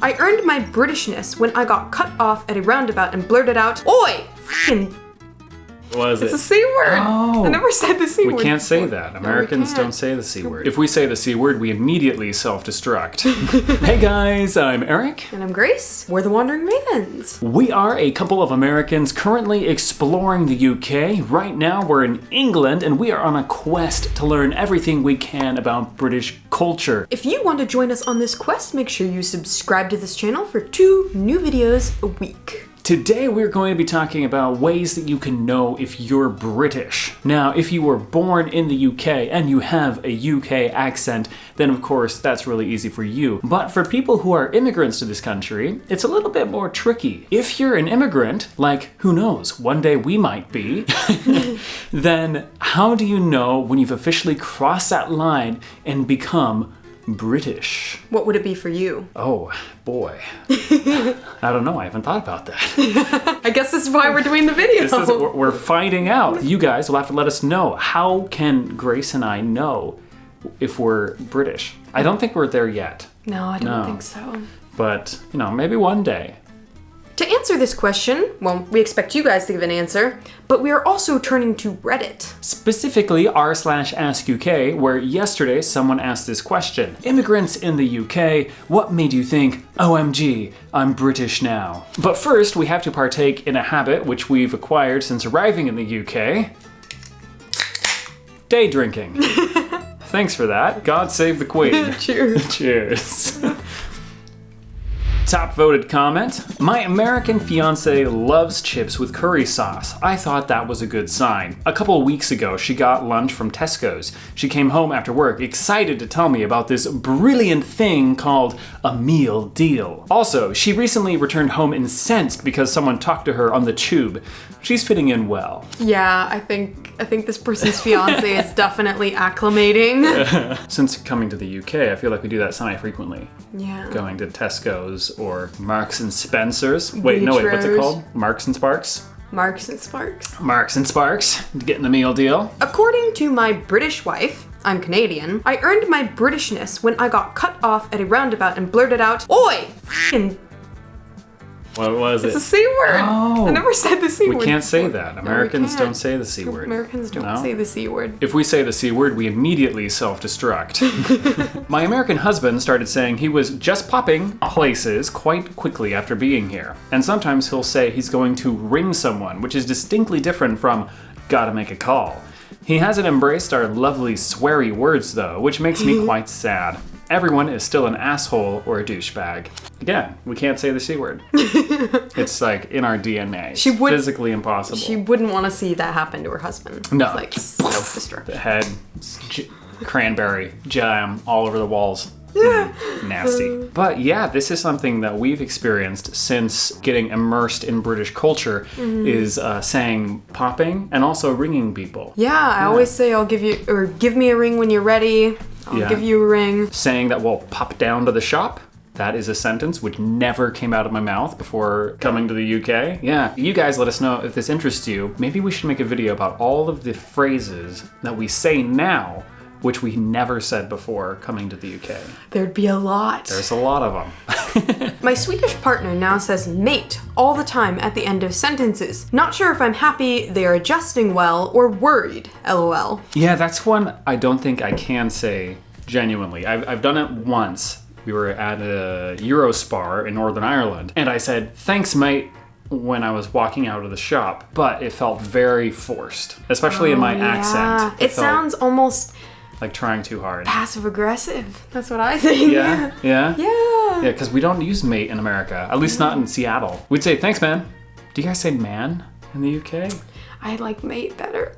I earned my Britishness when I got cut off at a roundabout and blurted out, "Oi! F***ing..." What is it? It's a C word. Oh. I never said the C word. We can't say before. that. Americans No, we don't say the C word. If we say the C word, we immediately self-destruct. Hey guys, I'm Eric. And I'm Grace. We're the Wandering Ravens. We are a couple of Americans currently exploring the UK. Right now we're in England and we are on a quest to learn everything we can about British culture. If you want to join us on this quest, make sure you subscribe to this channel for 2 new videos a week. Today we're going to be talking about ways that you can know if you're British. Now, if you were born in the UK and you have a UK accent, then of course that's really easy for you. But for people who are immigrants to this country, it's a little bit more tricky. If you're an immigrant, like who knows, one day we might be, then how do you know when you've officially crossed that line and become British? What would it be for you? Oh, boy. I don't know. I haven't thought about that. I guess this is why we're doing the video. We're finding out. You guys will have to let us know. How can Grace and I know if we're British? I don't think we're there yet. No, I don't think so. But, you know, maybe one day. To answer this question, well, we expect you guys to give an answer, but we are also turning to Reddit. Specifically r/AskUK, where yesterday someone asked this question. Immigrants in the UK, what made you think, OMG, I'm British now? But first, we have to partake in a habit which we've acquired since arriving in the UK. Day drinking. Thanks for that. God save the Queen. Cheers. Cheers. Top voted comment. My American fiance loves chips with curry sauce. I thought that was a good sign. A couple of weeks ago, she got lunch from Tesco's. She came home after work excited to tell me about this brilliant thing called a meal deal. Also, she recently returned home incensed because someone talked to her on the tube. She's fitting in well. Yeah, I think this person's fiance is definitely acclimating. Since coming to the UK, I feel like we do that semi-frequently. Yeah. Going to Tesco's or Marks and Spencer's. Wait, what's it called? Marks and Sparks? Marks and Sparks. Marks and Sparks, getting the meal deal. According to my British wife, I'm Canadian, I earned my Britishness when I got cut off at a roundabout and blurted out, "Oi! F***ing..." What was it? It's a C word. Oh. I never said the C word. We can't say before. that. Americans No, we don't can't. say the C word. Americans don't say the C word. If we say the C word, we immediately self-destruct. My American husband started saying he was just popping places quite quickly after being here. And sometimes he'll say he's going to ring someone, which is distinctly different from gotta make a call. He hasn't embraced our lovely sweary words though, which makes me quite sad. Everyone is still an asshole or a douchebag. Again, we can't say the C word. It's like in our DNA. It's physically impossible. She wouldn't want to see that happen to her husband. No. It's like self-destruct. The head, cranberry, jam all over the walls. Nasty. But yeah, this is something that we've experienced since getting immersed in British culture, is saying popping and also ringing people. Yeah, I always say I'll give you, or give me a ring when you're ready. I'll give you a ring. Saying that we'll pop down to the shop. That is a sentence which never came out of my mouth before coming to the UK. Yeah, you guys let us know if this interests you. Maybe we should make a video about all of the phrases that we say now, which we never said before coming to the UK. There'd be a lot. There's a lot of them. My Swedish partner now says mate all the time at the end of sentences. Not sure if I'm happy they are adjusting well or worried, LOL. Yeah, that's one I don't think I can say genuinely. I've done it once. We were at a Eurospar in Northern Ireland, and I said, "Thanks, mate," when I was walking out of the shop, but it felt very forced, especially in my accent. It sounds almost like trying too hard. Passive aggressive. That's what I think. Yeah? Yeah. Yeah, because we don't use mate in America, at least not in Seattle. We'd say, "Thanks, man." Do you guys say man in the UK? I like mate better.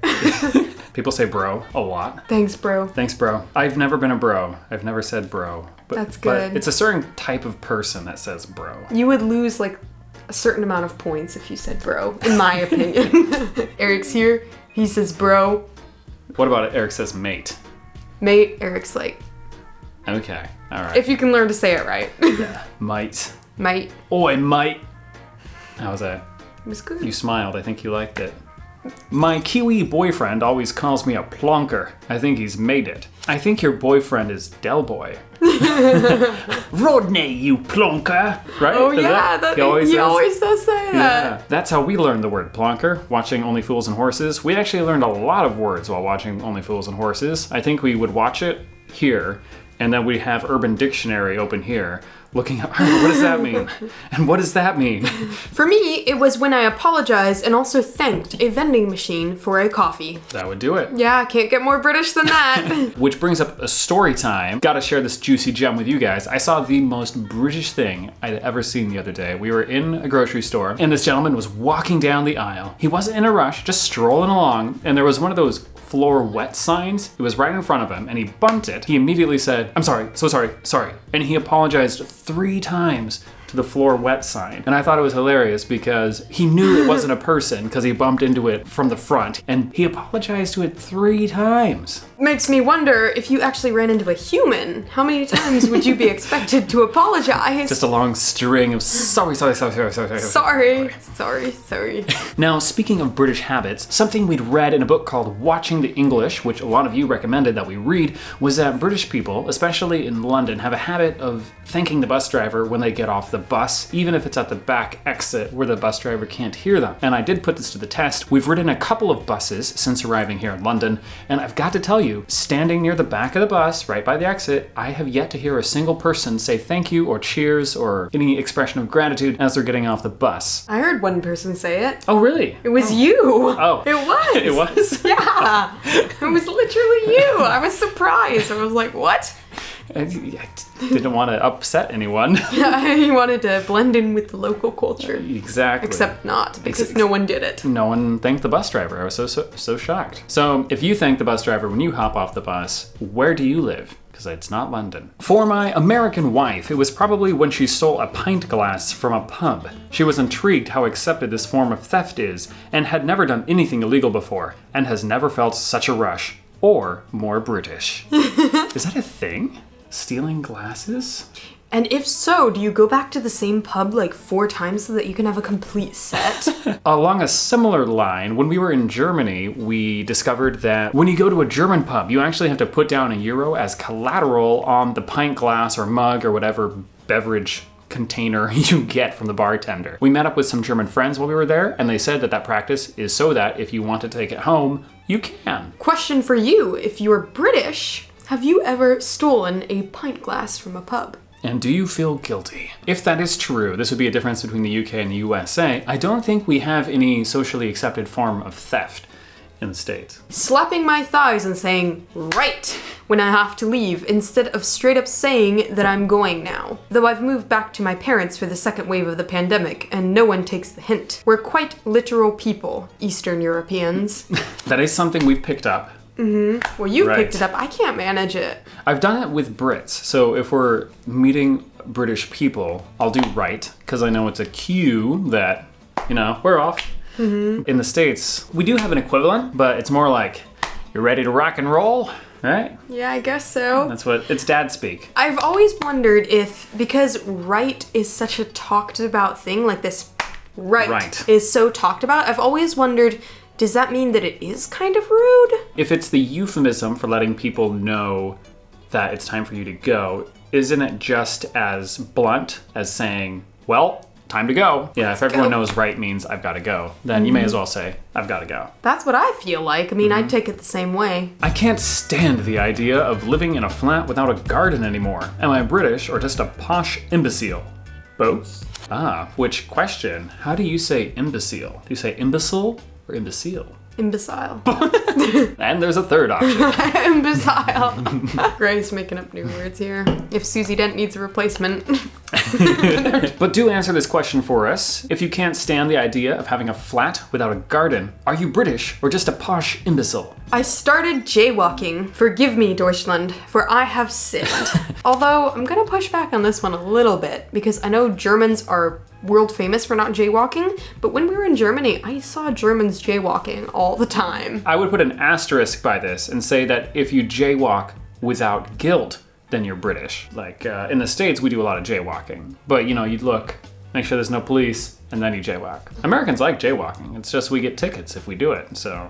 People say bro a lot. Thanks, bro. Thanks, bro. I've never been a bro. I've never said bro. That's good. But it's a certain type of person that says bro. You would lose like a certain amount of points if you said bro, in my opinion. Eric's here. He says bro. What about it? Eric says mate. Mate, Eric's like. Okay, all right. If you can learn to say it right. Yeah, mate. Mate. Oi, mate. How was that? It was good. You smiled. I think you liked it. My Kiwi boyfriend always calls me a plonker. I think he's made it. I think your boyfriend is Del Boy. Rodney, you plonker! Right? Oh, Is yeah, he always does say that. Yeah, that's how we learned the word plonker, watching Only Fools and Horses. We actually learned a lot of words while watching Only Fools and Horses. I think we would watch it here, and then we have Urban Dictionary open here, looking up, what does that mean? And what does that mean? For me, it was when I apologized and also thanked a vending machine for a coffee. That would do it. Yeah, can't get more British than that. Which brings up a story time. Gotta share this juicy gem with you guys. I saw the most British thing I'd ever seen the other day. We were in a grocery store, and this gentleman was walking down the aisle. He wasn't in a rush, just strolling along, and there was one of those floor wet signs. It was right in front of him, and he bumped it. He immediately said, "I'm sorry, so sorry." And he apologized 3 times to the floor wet sign. And I thought it was hilarious because he knew it wasn't a person because he bumped into it from the front, and he apologized to it 3 times. Makes me wonder if you actually ran into a human, how many times would you be expected to apologize? Just a long string of sorry. Sorry. Now, speaking of British habits, something we'd read in a book called Watching the English, which a lot of you recommended that we read, was that British people, especially in London, have a habit of thanking the bus driver when they get off the bus, even if it's at the back exit where the bus driver can't hear them. And I did put this to the test. We've ridden a couple of buses since arriving here in London, and I've got to tell you, standing near the back of the bus, right by the exit, I have yet to hear a single person say thank you or cheers or any expression of gratitude as they're getting off the bus. I heard one person say it. Oh, really? It was you. Oh. It was. It was? Yeah. It was literally you. I was surprised. I was like, what? I didn't want to upset anyone. Yeah, he wanted to blend in with the local culture. Exactly. Except not, because no one did it. No one thanked the bus driver. I was so shocked. So if you thank the bus driver when you hop off the bus, where do you live? Because it's not London. For my American wife, it was probably when she stole a pint glass from a pub. She was intrigued how accepted this form of theft is, and had never done anything illegal before, and has never felt such a rush. Or more British. Is that a thing? Stealing glasses? And if so, do you go back to the same pub like 4 times so that you can have a complete set? Along a similar line, when we were in Germany, we discovered that when you go to a German pub, you actually have to put down €1 as collateral on the pint glass or mug or whatever beverage container you get from the bartender. We met up with some German friends while we were there, and they said that practice is so that if you want to take it home, you can. Question for you, if you're British, have you ever stolen a pint glass from a pub? And do you feel guilty? If that is true, this would be a difference between the UK and the USA. I don't think we have any socially accepted form of theft in the States. Slapping my thighs and saying, right, when I have to leave, instead of straight up saying that I'm going now. Though I've moved back to my parents for the second wave of the pandemic, and no one takes the hint. We're quite literal people, Eastern Europeans. That is something we've picked up. Mm-hmm. Well, you picked it up. I can't manage it. I've done it with Brits. So if we're meeting British people, I'll do right, because I know it's a cue that, we're off. Mm-hmm. In the States, we do have an equivalent, but it's more like, you ready to rock and roll? Right? Yeah, I guess so. It's dad speak. I've always wondered if, because right is such a talked about thing, like this right is so talked about, I've always wondered, does that mean that it is kind of rude? If it's the euphemism for letting people know that it's time for you to go, isn't it just as blunt as saying, well, time to go? Yeah, if everyone knows right means I've got to go, then you may as well say, I've got to go. That's what I feel like. I mean, I'd take it the same way. I can't stand the idea of living in a flat without a garden anymore. Am I British or just a posh imbecile? Both? Which question? How do you say imbecile? Do you say imbecile or imbecile? Imbecile. And there's a third option. Imbecile. Gray's making up new words here. If Susie Dent needs a replacement. But do answer this question for us. If you can't stand the idea of having a flat without a garden, are you British or just a posh imbecile? I started jaywalking. Forgive me, Deutschland, for I have sinned. Although, I'm gonna push back on this one a little bit, because I know Germans are world famous for not jaywalking, but when we were in Germany, I saw Germans jaywalking all the time. I would put an asterisk by this and say that if you jaywalk without guilt, then you're British. Like, in the States, we do a lot of jaywalking. But, you'd look make sure there's no police, and then you jaywalk. Americans like jaywalking. It's just we get tickets if we do it, so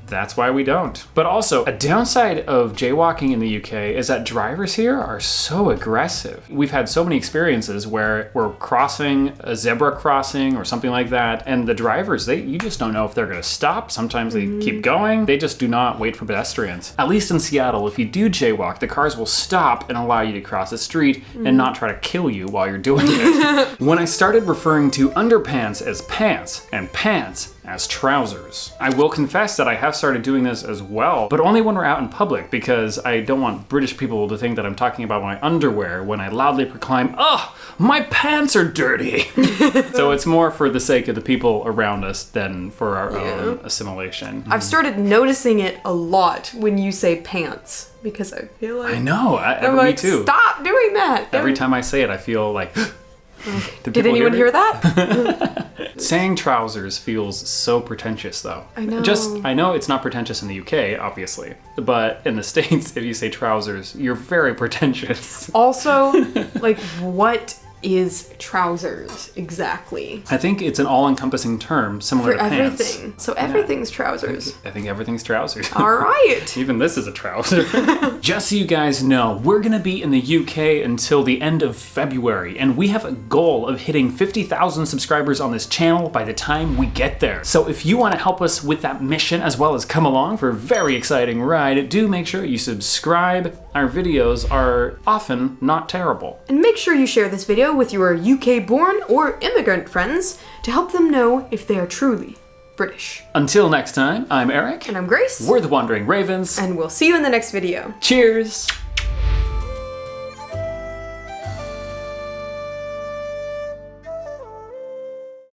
that's why we don't. But also, a downside of jaywalking in the UK is that drivers here are so aggressive. We've had so many experiences where we're crossing a zebra crossing or something like that, and the drivers, you just don't know if they're gonna stop. Sometimes they keep going. They just do not wait for pedestrians. At least in Seattle, if you do jaywalk, the cars will stop and allow you to cross the street and not try to kill you while you're doing it. When I started referring to underpants as pants and pants as trousers, I will confess that I have started doing this as well, but only when we're out in public, because I don't want British people to think that I'm talking about my underwear when I loudly proclaim, "Oh, my pants are dirty." So it's more for the sake of the people around us than for our own assimilation. I've started noticing it a lot when you say pants, because I feel like... I know, I'm me like, too. stop doing that! Every time I say it, I feel like... Did anyone hear that? Saying trousers feels so pretentious, though. I know. I know it's not pretentious in the UK, obviously, but in the States, if you say trousers, you're very pretentious. Also, like, what is trousers exactly? I think it's an all-encompassing term, similar For to pants. everything. So everything's trousers. I think everything's trousers. All right. Even this is a trouser. Just so you guys know, we're gonna be in the UK until the end of February, and we have a goal of hitting 50,000 subscribers on this channel by the time we get there. So if you want to help us with that mission, as well as come along for a very exciting ride, do make sure you subscribe. Our videos are often not terrible. And make sure you share this video with your UK-born or immigrant friends to help them know if they are truly British. Until next time, I'm Eric. And I'm Grace. We're the Wandering Ravens. And we'll see you in the next video. Cheers!